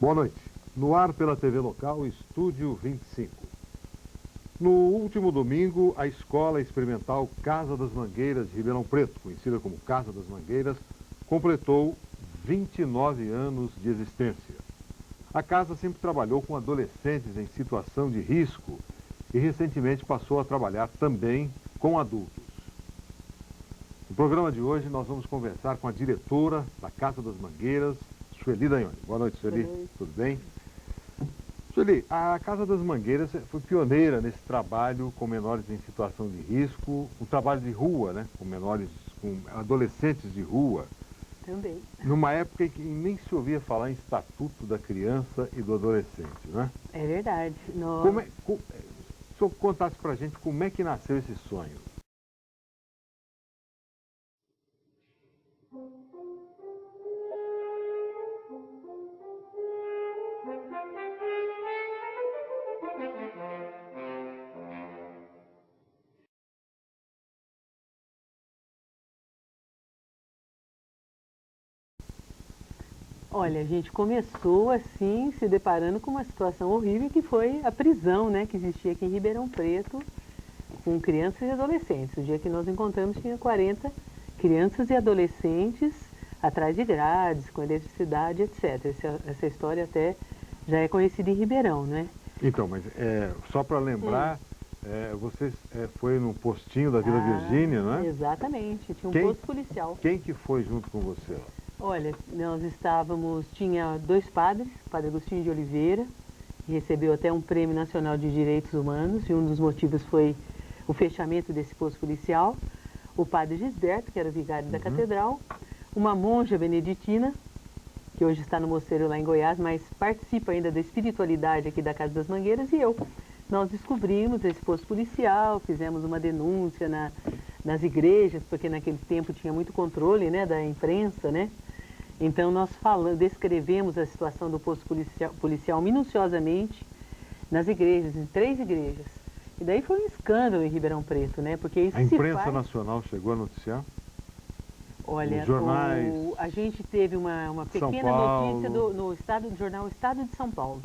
Boa noite. No ar pela TV local, Estúdio 25. No último domingo, a Escola Experimental Casa das Mangueiras de Ribeirão Preto, conhecida como Casa das Mangueiras, completou 29 anos de existência. A casa sempre trabalhou com adolescentes em situação de risco e recentemente passou a trabalhar também com adultos. No programa de hoje, nós vamos conversar com a diretora da Casa das Mangueiras, Sueli Daione. Boa noite, Sueli. Boa noite. Tudo bem? Sueli, a Casa das Mangueiras foi pioneira nesse trabalho com menores em situação de risco, um trabalho de rua, né? Com menores, com adolescentes de rua. Também. Numa época em que nem se ouvia falar em Estatuto da Criança e do Adolescente, né? É verdade. Se o senhor contasse pra gente como é que nasceu esse sonho. Olha, a gente começou assim, se deparando com uma situação horrível que foi a prisão, né, que existia aqui em Ribeirão Preto, com crianças e adolescentes. O dia que nós encontramos tinha 40 crianças e adolescentes atrás de grades, com eletricidade, etc. Essa história até já é conhecida em Ribeirão, né? Então, mas só para lembrar, você foi no postinho da Vila Virgínia, não é? Exatamente, tinha um posto policial. Quem que foi junto com você lá? Olha, nós tinha dois padres, o padre Agostinho de Oliveira, que recebeu até um Prêmio Nacional de Direitos Humanos, e um dos motivos foi o fechamento desse posto policial, o padre Gisberto, que era o vigário da catedral, uma monja beneditina, que hoje está no mosteiro lá em Goiás, mas participa ainda da espiritualidade aqui da Casa das Mangueiras, e eu. Nós descobrimos esse posto policial, fizemos uma denúncia nas igrejas, porque naquele tempo tinha muito controle, né, da imprensa, né? Então nós descrevemos a situação do posto policial minuciosamente nas igrejas, em 3 igrejas. E daí foi um escândalo em Ribeirão Preto, né? Porque isso a imprensa nacional chegou a noticiar? Olha, os jornais, a gente teve uma pequena notícia no jornal Estado de São Paulo.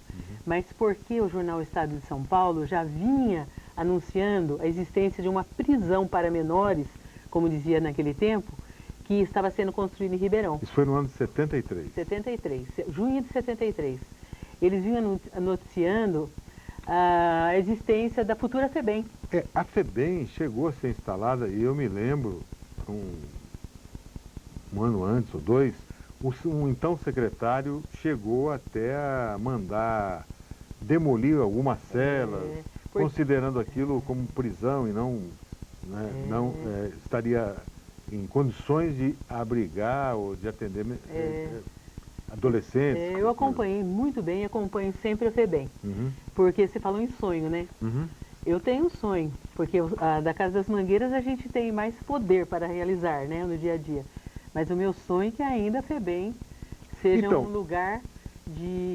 Mas porque o jornal Estado de São Paulo já vinha anunciando a existência de uma prisão para menores, como dizia naquele tempo, que estava sendo construída em Ribeirão. Isso foi no ano de 73? 73, junho de 73. Eles vinham noticiando a existência da futura FEBEM. A FEBEM chegou a ser instalada, e eu me lembro, um ano antes ou 2, um então secretário chegou até a mandar demolir algumas celas, considerando aquilo como prisão e não, né, não estaria em condições de abrigar ou de atender adolescentes. Eu acompanhei muito bem, acompanho sempre a FEBEM, porque você falou em sonho, né? Eu tenho um sonho, porque da Casa das Mangueiras a gente tem mais poder para realizar, né, no dia a dia. Mas o meu sonho é que ainda a FEBEM seja um lugar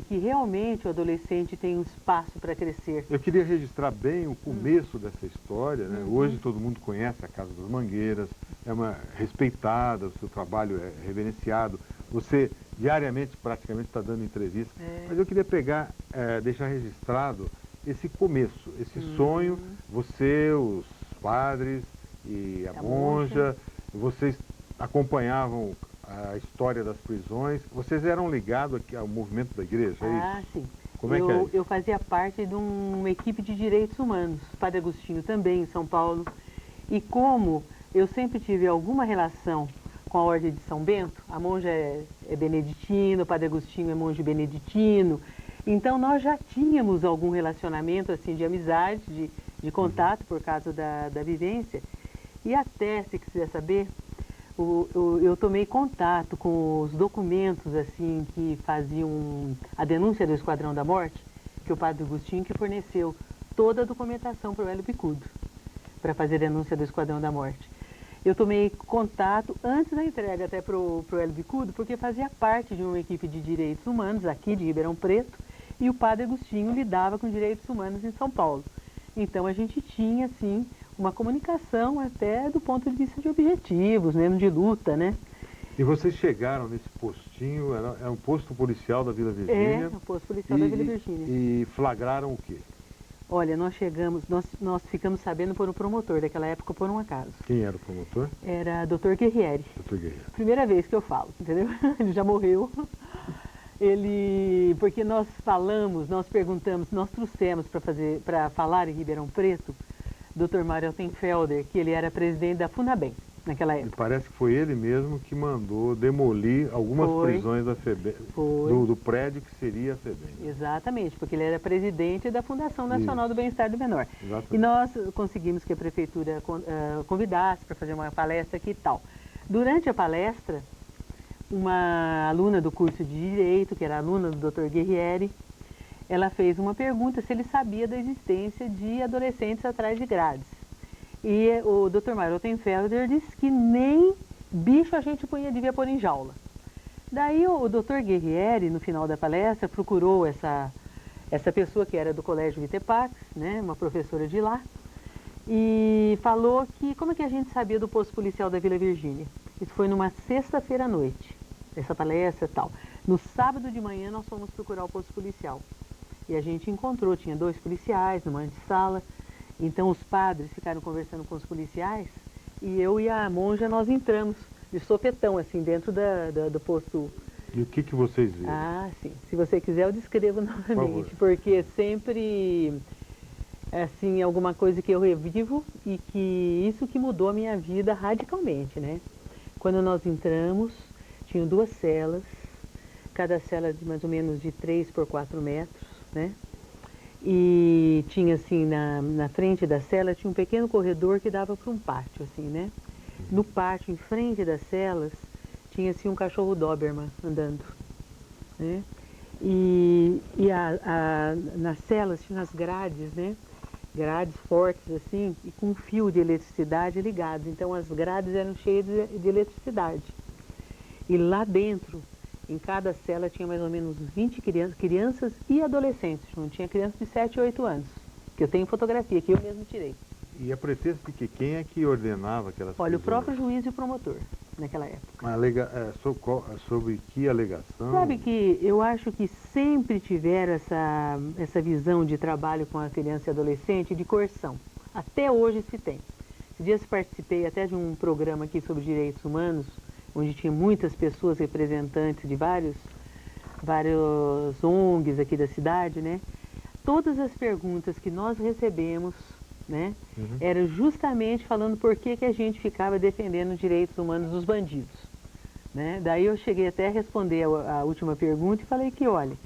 que realmente o adolescente tem um espaço para crescer. Eu queria registrar bem o começo dessa história, né? Hoje todo mundo conhece a Casa das Mangueiras, é respeitada, o seu trabalho é reverenciado, você diariamente praticamente está dando entrevista. Mas eu queria deixar registrado esse começo, esse sonho, você, os padres e a monja, vocês acompanhavam a história das prisões. Vocês eram ligados aqui ao movimento da igreja, é isso? Ah, sim. Como é que é isso? Eu fazia parte de uma equipe de direitos humanos, Padre Agostinho também, em São Paulo. E como eu sempre tive alguma relação com a Ordem de São Bento, a monja é beneditina, o Padre Agostinho é monge beneditino, então nós já tínhamos algum relacionamento assim de amizade, de contato por causa da vivência. E até, se quiser saber, eu tomei contato com os documentos assim que faziam a denúncia do Esquadrão da Morte, que o Padre Agostinho que forneceu toda a documentação para o Hélio Bicudo, para fazer a denúncia do Esquadrão da Morte. Eu tomei contato antes da entrega até para o Hélio Bicudo, porque fazia parte de uma equipe de direitos humanos aqui de Ribeirão Preto, e o Padre Agostinho lidava com direitos humanos em São Paulo. Então a gente tinha, assim, uma comunicação até do ponto de vista de objetivos, mesmo de luta, né? E vocês chegaram nesse postinho, era um posto policial da Vila Virgínia? É, o posto policial da Vila Virgínia. E flagraram o quê? Olha, nós chegamos, nós ficamos sabendo por um promotor, daquela época por um acaso. Quem era o promotor? Era Dr. Guerrieri. Dr. Guerreiro. Primeira vez que eu falo, entendeu? Ele já morreu. Porque nós falamos, nós perguntamos, nós trouxemos para falar em Ribeirão Preto, Dr. Mário Altenfelder, que ele era presidente da FUNABEM naquela época. E parece que foi ele mesmo que mandou demolir algumas prisões da FEBEM, do prédio que seria a FEBEM. Exatamente, porque ele era presidente da Fundação Nacional do Bem-Estar do Menor. Exatamente. E nós conseguimos que a prefeitura convidasse para fazer uma palestra aqui e tal. Durante a palestra, uma aluna do curso de Direito, que era aluna do Dr. Guerrieri, ela fez uma pergunta se ele sabia da existência de adolescentes atrás de grades. E o Dr. Mário Altenfelder disse que nem bicho a gente devia pôr em jaula. Daí o Dr. Guerrieri, no final da palestra, procurou essa pessoa que era do Colégio Vitepax, né, uma professora de lá, e falou que como é que a gente sabia do posto policial da Vila Virgínia. Isso foi numa sexta-feira à noite, essa palestra e tal. No sábado de manhã nós fomos procurar o posto policial. E a gente encontrou, tinha 2 policiais numa antessala. Então os padres ficaram conversando com os policiais e eu e a monja nós entramos de sopetão, assim, dentro do posto. E o que vocês viram? Ah, sim. Se você quiser eu descrevo novamente, porque sempre, assim, alguma coisa que eu revivo e que isso que mudou a minha vida radicalmente, né? Quando nós entramos, tinham 2 celas, cada cela de mais ou menos de 3 por 4 metros, né? E tinha assim, na frente da cela, tinha um pequeno corredor que dava para um pátio, assim, né? No pátio, em frente das celas, tinha assim um cachorro Doberman andando, né? Nas celas tinha as grades, né? Grades fortes, assim, e com um fio de eletricidade ligado. Então as grades eram cheias de eletricidade. E lá dentro, em cada cela tinha mais ou menos 20 crianças e adolescentes. Não tinha crianças de 7 e 8 anos, que eu tenho fotografia, que eu mesmo tirei. E a pretexto de que quem é que ordenava aquelas Olha, prisões? o próprio juiz e o promotor, naquela época. Sobre que alegação? Sabe que eu acho que sempre tiveram essa visão de trabalho com a criança e adolescente de coerção. Até hoje se tem. Esses dias participei até de um programa aqui sobre direitos humanos, onde tinha muitas pessoas representantes de vários ONGs aqui da cidade, né? Todas as perguntas que nós recebemos, né, eram justamente falando por que a gente ficava defendendo os direitos humanos dos bandidos, né? Daí eu cheguei até a responder a última pergunta e falei que, olha,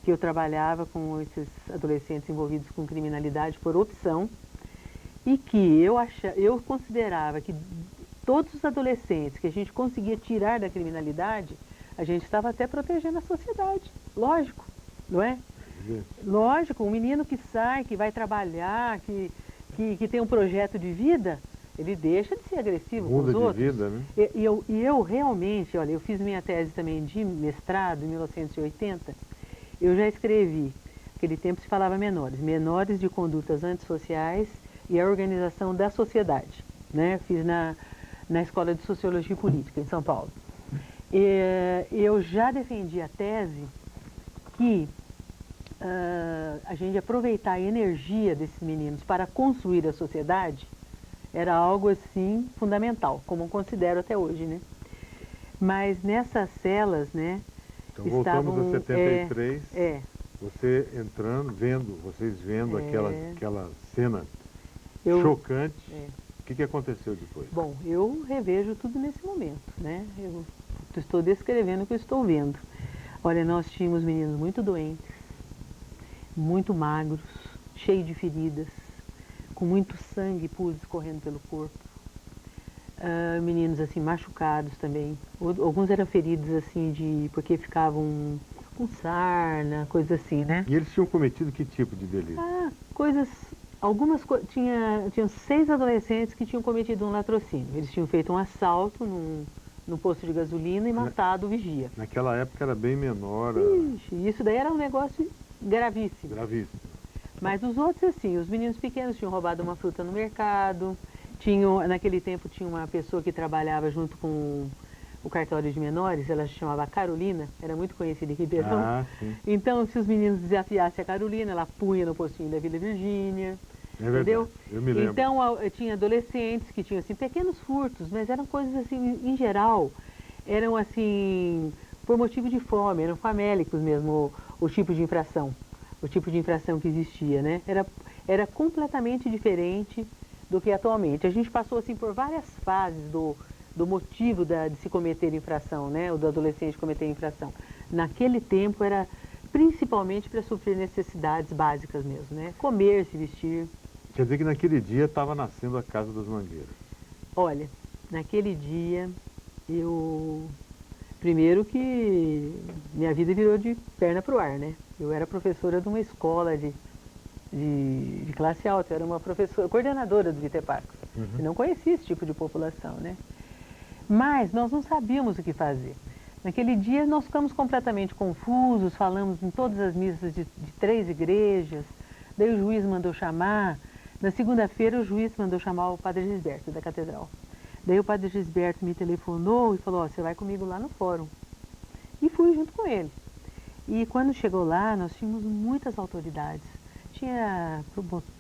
que eu trabalhava com esses adolescentes envolvidos com criminalidade por opção e que eu considerava que todos os adolescentes que a gente conseguia tirar da criminalidade, a gente estava até protegendo a sociedade. Lógico, não é? Lógico, um menino que sai, que vai trabalhar, que tem um projeto de vida, ele deixa de ser agressivo com os outros. Muda de vida, né? E eu realmente, olha, eu fiz minha tese também de mestrado em 1980, eu já escrevi, naquele tempo se falava menores de condutas antissociais e a organização da sociedade, né? Fiz na Escola de Sociologia e Política, em São Paulo. Eu já defendi a tese que a gente aproveitar a energia desses meninos para construir a sociedade era algo, assim, fundamental, como eu considero até hoje, né? Mas nessas celas, né, então, voltamos a 73, você entrando, vocês vendo aquela cena chocante. O que aconteceu depois? Bom, eu revejo tudo nesse momento, né? Eu estou descrevendo o que eu estou vendo. Olha, nós tínhamos meninos muito doentes, muito magros, cheios de feridas, com muito sangue puro escorrendo pelo corpo. Meninos assim machucados também. Alguns eram feridos assim porque ficavam com sarna, coisa assim, né? E eles tinham cometido que tipo de delito? Tinham 6 adolescentes que tinham cometido um latrocínio. Eles tinham feito um assalto num posto de gasolina e matado o vigia. Naquela época era bem menor. Ixi, isso daí era um negócio gravíssimo. Gravíssimo. Mas os outros, assim, os meninos pequenos tinham roubado uma fruta no mercado, naquele tempo tinha uma pessoa que trabalhava junto com o cartório de menores, ela se chamava Carolina, era muito conhecida em Ribeirão. Ah, sim. Então, se os meninos desafiassem a Carolina, ela punha no postinho da Vila Virgínia. É verdade, Entendeu? eu me lembro. Então, eu tinha adolescentes que tinham assim, pequenos furtos, mas eram coisas assim, em geral, eram assim, por motivo de fome, eram famélicos mesmo, o tipo de infração que existia, né? Era completamente diferente do que atualmente. A gente passou assim por várias fases do motivo de se cometer infração, né? O do adolescente cometer infração. Naquele tempo era principalmente para suprir necessidades básicas mesmo, né? Comer, se vestir. Quer dizer que naquele dia estava nascendo a Casa das Mangueiras. Olha, naquele dia primeiro que minha vida virou de perna para o ar, né? Eu era professora de uma escola de classe alta, eu era uma professora, coordenadora do Viter Parques. Eu não conhecia esse tipo de população, né? Mas nós não sabíamos o que fazer. Naquele dia nós ficamos completamente confusos, falamos em todas as missas de 3 igrejas, daí o juiz mandou chamar, na segunda-feira o juiz mandou chamar o padre Gisberto da catedral. Daí o padre Gisberto me telefonou e falou, você vai comigo lá no fórum. E fui junto com ele. E quando chegou lá, nós tínhamos muitas autoridades. Tinha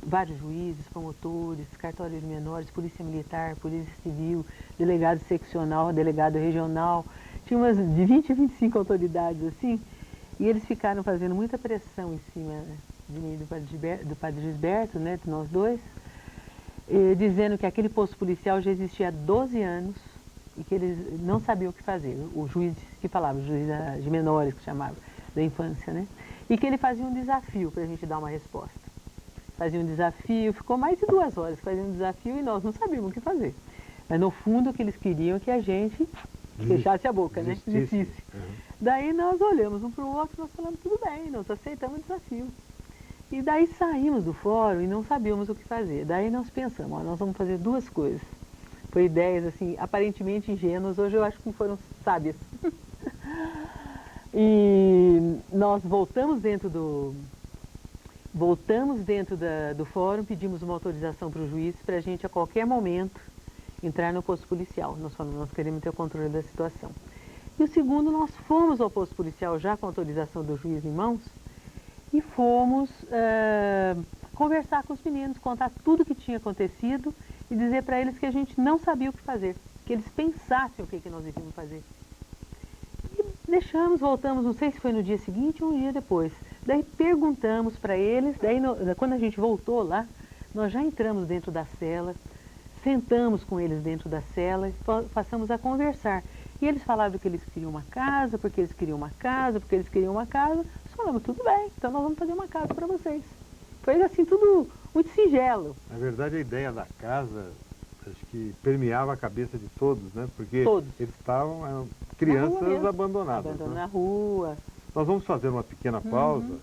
vários juízes, promotores, cartório de menores, polícia militar, polícia civil, delegado seccional, delegado regional. Tinha umas de 20 a 25 autoridades assim, e eles ficaram fazendo muita pressão em cima de mim, do padre Gisberto, né, de nós dois, dizendo que aquele posto policial já existia há 12 anos e que eles não sabiam o que fazer. O juiz que falava, o juiz de menores que chamava, da infância, né? E que ele fazia um desafio para a gente dar uma resposta. Fazia um desafio, ficou mais de 2 horas fazendo um desafio e nós não sabíamos o que fazer. Mas no fundo o que eles queriam é que a gente fechasse a boca, né? Desistisse. Daí nós olhamos um para o outro e nós falamos, tudo bem, nós aceitamos o desafio. E daí saímos do fórum e não sabíamos o que fazer. Daí nós pensamos, ó, nós vamos fazer 2 coisas. Foi ideias assim, aparentemente ingênuas, hoje eu acho que foram sábias. E nós voltamos dentro do fórum, pedimos uma autorização para o juiz para a gente a qualquer momento entrar no posto policial. Nós falamos, nós queremos ter o controle da situação. E o segundo, nós fomos ao posto policial já com a autorização do juiz em mãos e fomos conversar com os meninos, contar tudo o que tinha acontecido e dizer para eles que a gente não sabia o que fazer, que eles pensassem o que nós devíamos fazer. E deixamos, voltamos, não sei se foi no dia seguinte ou um dia depois. Daí perguntamos para eles, daí quando a gente voltou lá, nós já entramos dentro da cela, sentamos com eles dentro da cela e passamos a conversar. E eles falavam que eles queriam uma casa, porque eles queriam uma casa, porque eles queriam uma casa. Nós falamos, tudo bem, então nós vamos fazer uma casa para vocês. Foi assim, tudo muito singelo. Na verdade, a ideia da casa, acho que permeava a cabeça de todos, né? Porque todos. Eles eram crianças abandonadas. Abandonadas né? na rua. Nós vamos fazer uma pequena pausa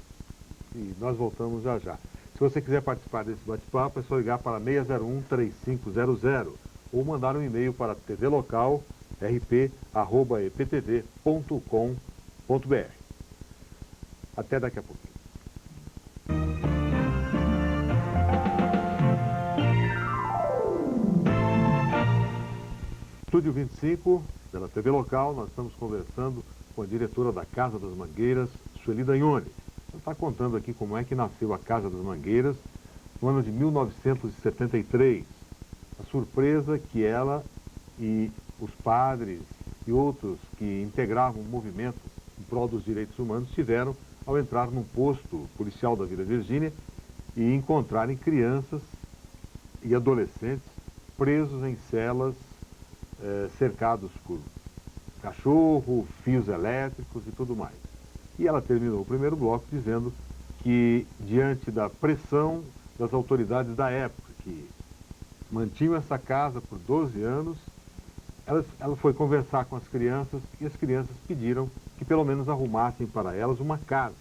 e nós voltamos já já. Se você quiser participar desse bate-papo, é só ligar para 601-3500 ou mandar um e-mail para tvlocal.rp@eptv.com.br. Até daqui a pouquinho. Estúdio 25, pela TV Local, nós estamos conversando com a diretora da Casa das Mangueiras, Sueli Dagnoni. Ela está contando aqui como é que nasceu a Casa das Mangueiras no ano de 1973. A surpresa que ela e os padres e outros que integravam o movimento em prol dos direitos humanos tiveram ao entrar num posto policial da Vila Virgínia e encontrarem crianças e adolescentes presos em celas cercados por cachorro, fios elétricos e tudo mais. E ela terminou o primeiro bloco dizendo que, diante da pressão das autoridades da época, que mantinham essa casa por 12 anos, ela foi conversar com as crianças e as crianças pediram que pelo menos arrumassem para elas uma casa.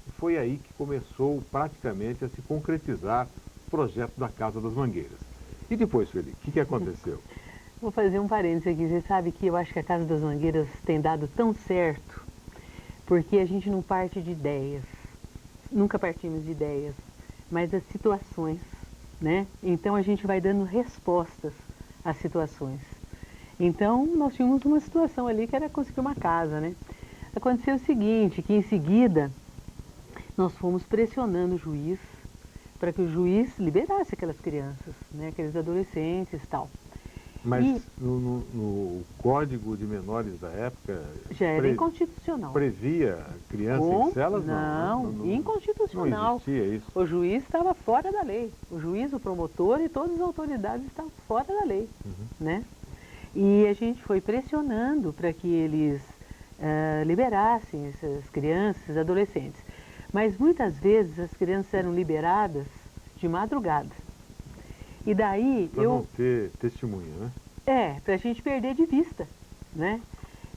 E foi aí que começou praticamente a se concretizar o projeto da Casa das Mangueiras. E depois, Felipe, o que aconteceu? Vou fazer um parênteses aqui. Você sabe que eu acho que a Casa das Mangueiras tem dado tão certo, porque a gente não parte de ideias, nunca partimos de ideias, mas das situações, né? Então a gente vai dando respostas às situações. Então, nós tínhamos uma situação ali que era conseguir uma casa, né? Aconteceu o seguinte, que em seguida nós fomos pressionando o juiz para que o juiz liberasse aquelas crianças, né? Aqueles adolescentes e tal. Mas no Código de Menores da época... Já era inconstitucional. Previa criança em celas? Não, inconstitucional. Não existia isso. O juiz estava fora da lei. O juiz, o promotor e todas as autoridades estavam fora da lei, né? E a gente foi pressionando para que eles liberassem essas crianças, esses adolescentes. Mas muitas vezes as crianças eram liberadas de madrugada. E daí para não ter testemunha, né? para a gente perder de vista, né?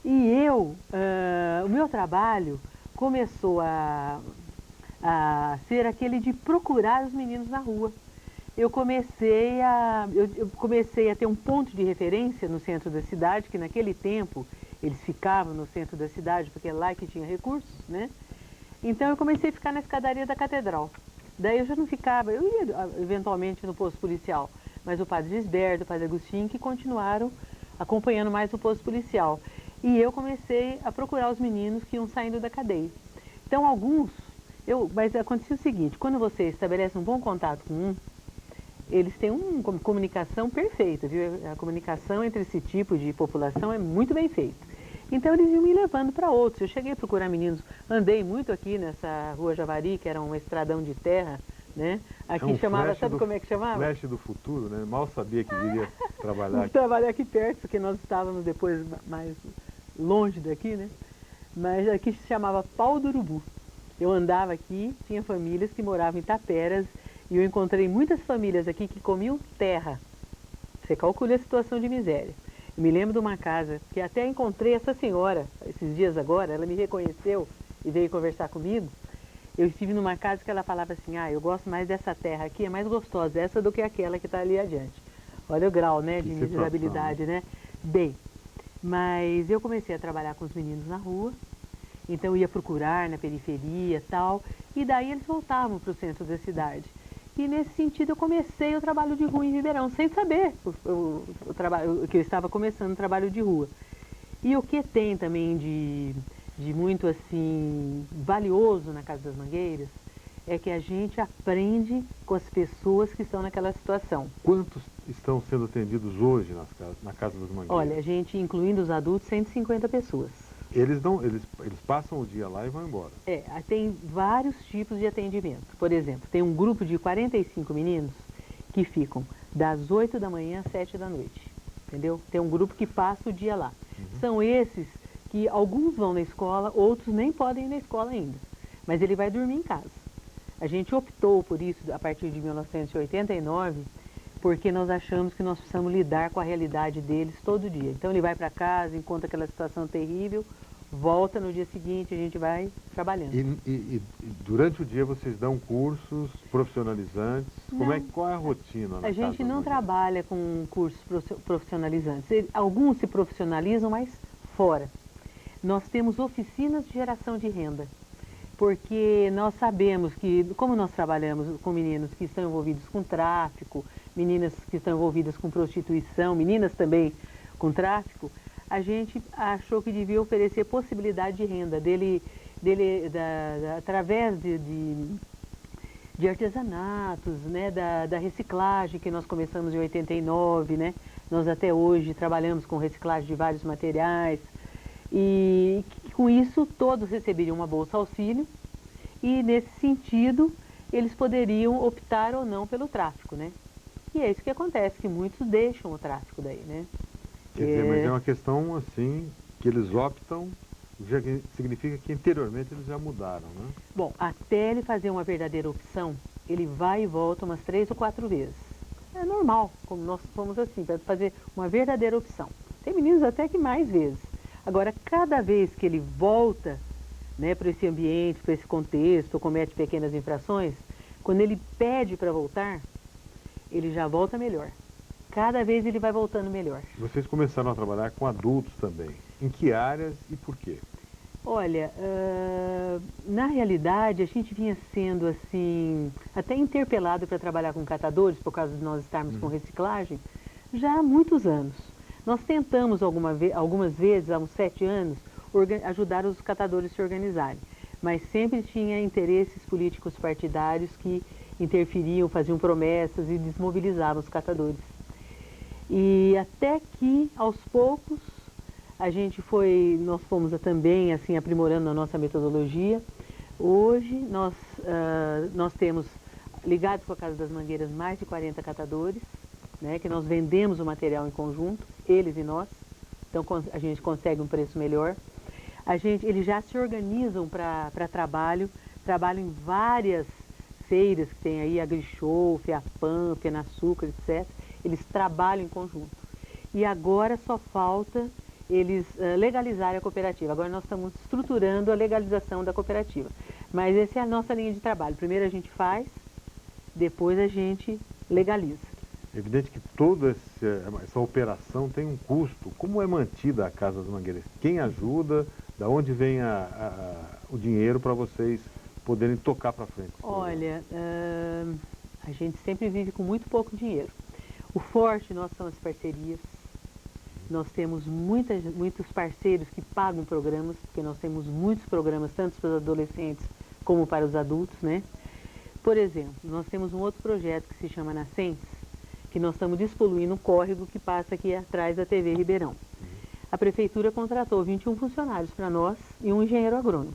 E o meu trabalho começou a ser aquele de procurar os meninos na rua. Eu comecei a ter um ponto de referência no centro da cidade, que naquele tempo eles ficavam no centro da cidade, porque é lá que tinha recursos, né? Então eu comecei a ficar na escadaria da catedral. Daí eu já não ficava, eu ia eventualmente no posto policial, mas o padre Gisberto, o padre Agostinho, que continuaram acompanhando mais o posto policial. E eu comecei a procurar os meninos que iam saindo da cadeia. Então alguns, mas acontecia o seguinte, quando você estabelece um bom contato com um, eles têm uma comunicação perfeita, viu? A comunicação entre esse tipo de população é muito bem feita. Então eles iam me levando para outros. Eu cheguei a procurar meninos, andei muito aqui nessa rua Javari, que era um estradão de terra, né? Aqui chamava, sabe como é que chamava? Flash do futuro, né? Mal sabia que iria trabalhar aqui. Trabalhar aqui perto, porque nós estávamos depois mais longe daqui, né? Mas aqui se chamava Pau do Urubu. Eu andava aqui, tinha famílias que moravam em Taperas, e eu encontrei muitas famílias aqui que comiam terra. Você calcula a situação de miséria. Eu me lembro de uma casa que até encontrei essa senhora, esses dias agora, ela me reconheceu e veio conversar comigo. Eu estive numa casa que ela falava assim, eu gosto mais dessa terra aqui, é mais gostosa essa do que aquela que está ali adiante. Olha o grau, né, de miserabilidade, né? Bem, mas eu comecei a trabalhar com os meninos na rua, então eu ia procurar na periferia e tal, e daí eles voltavam para o centro da cidade. E nesse sentido eu comecei o trabalho de rua em Ribeirão, sem saber que eu estava começando o trabalho de rua. E o que tem também de muito assim valioso na Casa das Mangueiras é que a gente aprende com as pessoas que estão naquela situação. Quantos estão sendo atendidos hoje na Casa das Mangueiras? Olha, a gente, incluindo os adultos, 150 pessoas. Eles passam o dia lá e vão embora? Tem vários tipos de atendimento. Por exemplo, tem um grupo de 45 meninos que ficam das 8 da manhã às 7 da noite, entendeu? Tem um grupo que passa o dia lá. São esses que alguns vão na escola, outros nem podem ir na escola ainda, mas ele vai dormir em casa. A gente optou por isso a partir de 1989, porque nós achamos que nós precisamos lidar com a realidade deles todo dia. Então ele vai para casa, encontra aquela situação terrível, volta no dia seguinte, a gente vai trabalhando. E durante o dia vocês dão cursos profissionalizantes? Qual é a rotina? A gente não trabalha com cursos profissionalizantes. Alguns se profissionalizam, mas fora. Nós temos oficinas de geração de renda, porque nós sabemos que, como nós trabalhamos com meninos que estão envolvidos com tráfico, meninas que estão envolvidas com prostituição, meninas também com tráfico, a gente achou que devia oferecer possibilidade de renda através de artesanatos, né, da reciclagem que nós começamos em 89, né? Nós até hoje trabalhamos com reciclagem de vários materiais e com isso todos receberiam uma bolsa auxílio e nesse sentido eles poderiam optar ou não pelo tráfico, né? E é isso que acontece, que muitos deixam o tráfico daí, né? Quer dizer, mas é uma questão assim, que eles optam, já significa que anteriormente eles já mudaram, né? Bom, até ele fazer uma verdadeira opção, ele vai e volta umas 3 ou 4 vezes. É normal, como nós somos assim, para fazer uma verdadeira opção. Tem meninos até que mais vezes. Agora, cada vez que ele volta, né, para esse ambiente, para esse contexto, ou comete pequenas infrações, quando ele pede para voltar, ele já volta melhor. Cada vez ele vai voltando melhor. Vocês começaram a trabalhar com adultos também. Em que áreas e por quê? Olha, na realidade a gente vinha sendo assim, até interpelado para trabalhar com catadores, por causa de nós estarmos com reciclagem, já há muitos anos. Nós tentamos algumas vezes, há uns 7 anos, ajudar os catadores a se organizarem, mas sempre tinha interesses políticos partidários que interferiam, faziam promessas e desmobilizavam os catadores. E até que, aos poucos, nós fomos também assim, aprimorando a nossa metodologia. Hoje nós temos, ligados com a Casa das Mangueiras, mais de 40 catadores, né, que nós vendemos o material em conjunto, eles e nós, então a gente consegue um preço melhor. Eles já se organizam para trabalham em várias feiras que tem aí, a Grishow, FEAPAM, FENASUCRA, etc. Eles trabalham em conjunto. E agora só falta eles legalizarem a cooperativa. Agora nós estamos estruturando a legalização da cooperativa. Mas essa é a nossa linha de trabalho. Primeiro a gente faz, depois a gente legaliza. É evidente que toda essa operação tem um custo. Como é mantida a Casa das Mangueiras? Quem ajuda? Da onde vem o dinheiro para vocês poderem tocar para frente? Olha, a gente sempre vive com muito pouco dinheiro. O forte nosso são as parcerias. Nós temos muitos parceiros que pagam programas, porque nós temos muitos programas, tanto para os adolescentes como para os adultos, né? Por exemplo, nós temos um outro projeto que se chama Nascentes, que nós estamos despoluindo um córrego que passa aqui atrás da TV Ribeirão. A prefeitura contratou 21 funcionários para nós e um engenheiro agrônomo.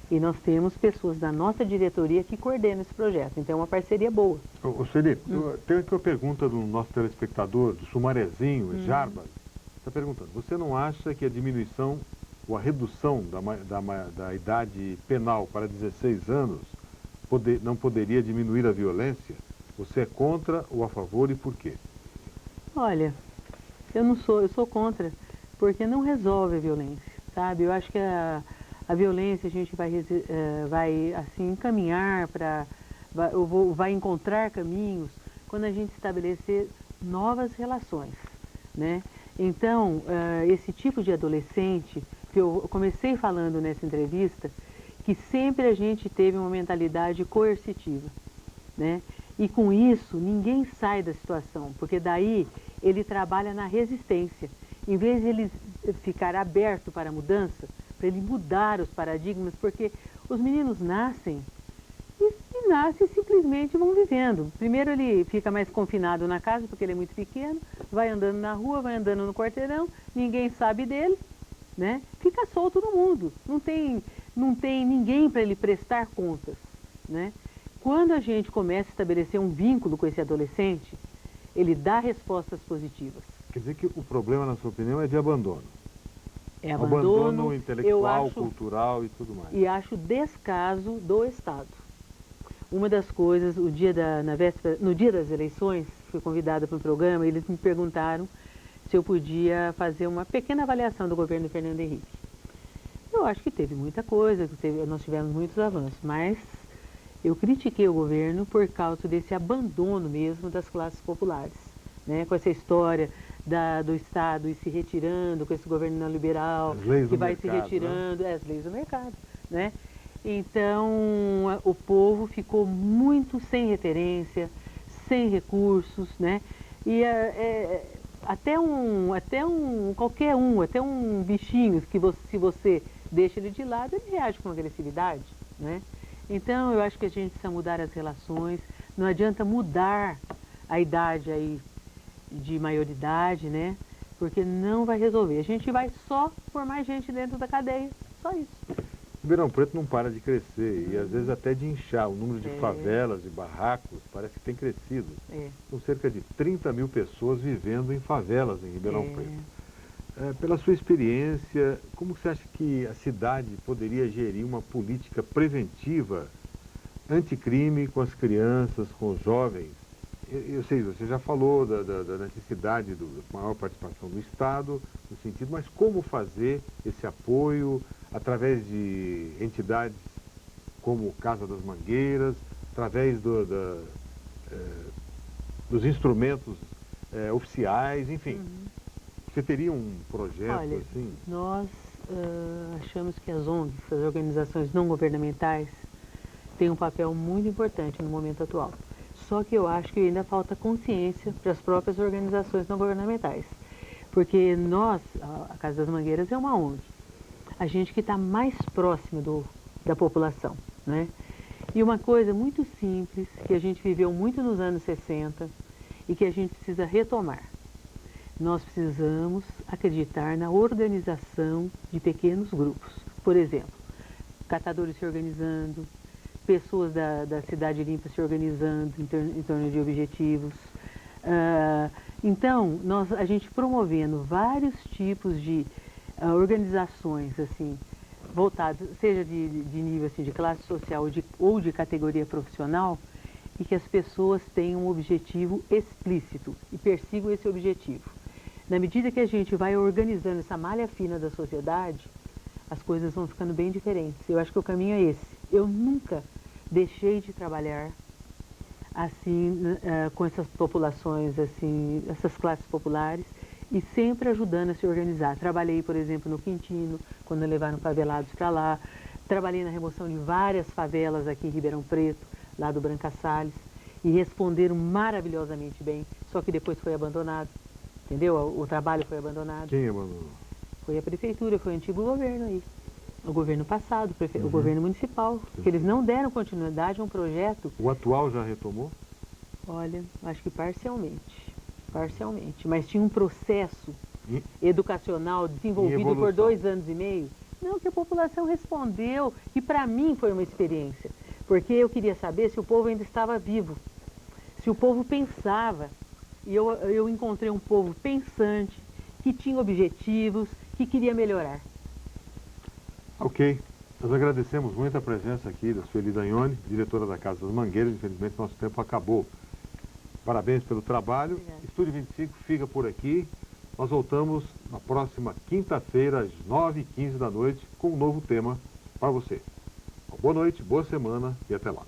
E nós temos pessoas da nossa diretoria que coordenam esse projeto. Então é uma parceria boa. Ô Felipe, tem aqui uma pergunta do nosso telespectador, do Sumarezinho, Jarbas. Está perguntando, você não acha que a diminuição ou a redução da idade penal para 16 anos não poderia diminuir a violência? Você é contra ou a favor e por quê? Olha, eu sou contra, porque não resolve a violência, sabe? Eu acho que a violência a gente vai assim, encaminhar vai encontrar caminhos quando a gente estabelecer novas relações, né? Então, esse tipo de adolescente, que eu comecei falando nessa entrevista, que sempre a gente teve uma mentalidade coercitiva, né? E com isso, ninguém sai da situação, porque daí ele trabalha na resistência. Em vez de ele ficar aberto para a mudança, para ele mudar os paradigmas, porque os meninos nascem e simplesmente vão vivendo. Primeiro ele fica mais confinado na casa, porque ele é muito pequeno, vai andando na rua, vai andando no quarteirão, ninguém sabe dele, né? Fica solto no mundo, não tem ninguém para ele prestar contas, né? Quando a gente começa a estabelecer um vínculo com esse adolescente, ele dá respostas positivas. Quer dizer que o problema, na sua opinião, é de abandono? É abandono intelectual, cultural e tudo mais. E acho descaso do Estado. Uma das coisas, no dia das eleições, fui convidada para um programa, e eles me perguntaram se eu podia fazer uma pequena avaliação do governo Fernando Henrique. Eu acho que teve muita coisa, nós tivemos muitos avanços, mas eu critiquei o governo por causa desse abandono mesmo das classes populares, né? Com essa história do Estado ir se retirando, com esse governo neoliberal que vai se retirando, né? As leis do mercado, né? Então, o povo ficou muito sem referência, sem recursos, né? E até um bichinho que se você deixa ele de lado, ele reage com agressividade, né? Então, eu acho que a gente precisa mudar as relações, não adianta mudar a idade aí de maioridade, né? Porque não vai resolver. A gente vai só pôr mais gente dentro da cadeia, só isso. Ribeirão Preto não para de crescer e às vezes até de inchar. O número de favelas e barracos parece que tem crescido. São cerca de 30 mil pessoas vivendo em favelas em Ribeirão Preto. Pela sua experiência, como você acha que a cidade poderia gerir uma política preventiva anticrime com as crianças, com os jovens? Eu sei, você já falou da necessidade da maior participação do Estado, no sentido, mas como fazer esse apoio através de entidades como Casa das Mangueiras, através dos instrumentos oficiais, enfim. Você teria um projeto assim? Nós achamos que as ONGs, as organizações não governamentais, têm um papel muito importante no momento atual. Só que eu acho que ainda falta consciência para as próprias organizações não governamentais. Porque nós, a Casa das Mangueiras é uma ONG, a gente que está mais próximo da população, né? E uma coisa muito simples, que a gente viveu muito nos anos 60 e que a gente precisa retomar. Nós precisamos acreditar na organização de pequenos grupos. Por exemplo, catadores se organizando, pessoas da Cidade Limpa se organizando em torno de objetivos. Então, a gente promovendo vários tipos de organizações, assim, voltadas, seja de nível assim, de classe social ou de categoria profissional, e que as pessoas tenham um objetivo explícito e persigam esse objetivo. Na medida que a gente vai organizando essa malha fina da sociedade, as coisas vão ficando bem diferentes. Eu acho que o caminho é esse. Eu nunca deixei de trabalhar assim, com essas populações, assim, essas classes populares, e sempre ajudando a se organizar. Trabalhei, por exemplo, no Quintino, quando levaram favelados para lá. Trabalhei na remoção de várias favelas aqui em Ribeirão Preto, lá do Branca Salles, e responderam maravilhosamente bem, só que depois foi abandonado, entendeu? O trabalho foi abandonado. Quem abandonou? Foi a prefeitura, foi o antigo governo aí. O governo passado, o governo municipal, que eles não deram continuidade a um projeto. O atual já retomou? Olha, acho que parcialmente, mas tinha um processo educacional desenvolvido por 2 anos e meio. Não, que a população respondeu, e para mim foi uma experiência, porque eu queria saber se o povo ainda estava vivo, se o povo pensava, e eu encontrei um povo pensante, que tinha objetivos, que queria melhorar. Ok. Nós agradecemos muito a presença aqui da Sueli Dagnoni, diretora da Casa das Mangueiras. Infelizmente, nosso tempo acabou. Parabéns pelo trabalho. Obrigada. Estúdio 25 fica por aqui. Nós voltamos na próxima quinta-feira, às 9h15 da noite, com um novo tema para você. Boa noite, boa semana e até lá.